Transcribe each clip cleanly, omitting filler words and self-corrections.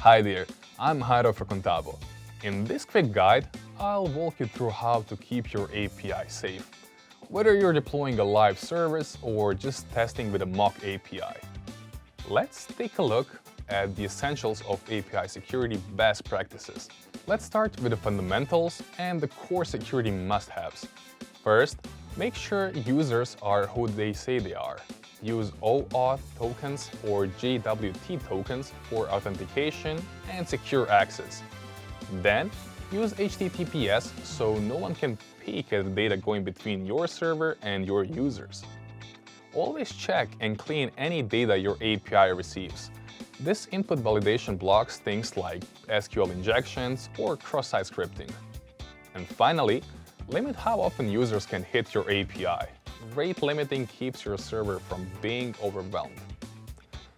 Hi there, I'm Jairo for Contabo. In this quick guide, I'll walk you through how to keep your API safe, whether you're deploying a live service or just testing with a mock API. Let's take a look at the essentials of API security best practices. Let's start with the fundamentals and the core security must-haves. First, make sure users are who they say they are. Use OAuth tokens or JWT tokens for authentication and secure access. Then, use HTTPS so no one can peek at the data going between your server and your users. Always check and clean any data your API receives. This input validation blocks things like SQL injections or cross-site scripting. And finally, limit how often users can hit your API. Rate limiting keeps your server from being overwhelmed.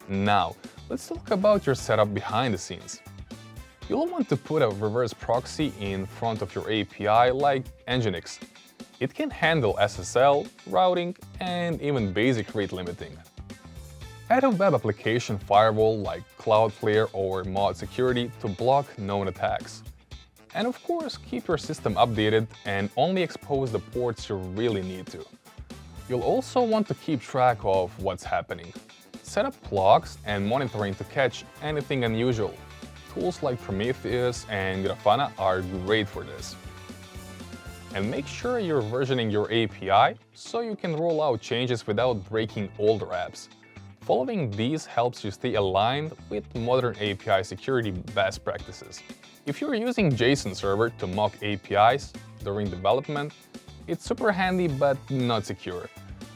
Now, let's talk about your setup behind the scenes. You'll want to put a reverse proxy in front of your API like NGINX. It can handle SSL, routing, and even basic rate limiting. Add a web application firewall like Cloudflare or ModSecurity to block known attacks. And of course, keep your system updated and only expose the ports you really need to. You'll also want to keep track of what's happening. Set up logs and monitoring to catch anything unusual. Tools like Prometheus and Grafana are great for this. And make sure you're versioning your API so you can roll out changes without breaking older apps. Following these helps you stay aligned with modern API security best practices. If you're using JSON server to mock APIs during development, it's super handy but not secure.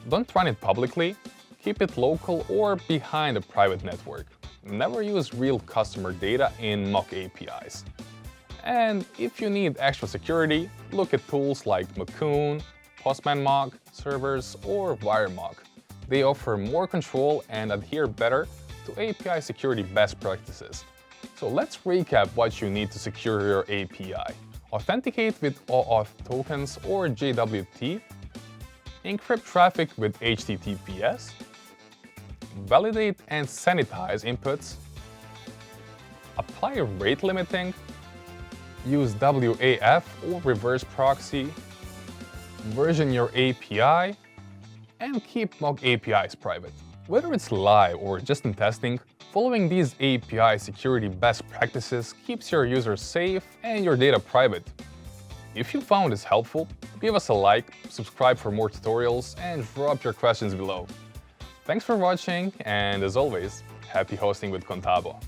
Don't run it publicly, keep it local or behind a private network. Never use real customer data in mock APIs. And if you need extra security, look at tools like Mockun, Postman and WireMock servers or WireMock. They offer more control and adhere better to API security best practices. So let's recap what you need to secure your API. Authenticate with OAuth tokens or JWT. Encrypt traffic with HTTPS. Validate and sanitize inputs. Apply rate limiting. Use WAF or reverse proxy. Version your API. And keep mock APIs private. Whether it's live or just in testing, following these API security best practices keeps your users safe and your data private. If you found this helpful, give us a like, subscribe for more tutorials, and drop your questions below. Thanks for watching, and as always, happy hosting with Contabo.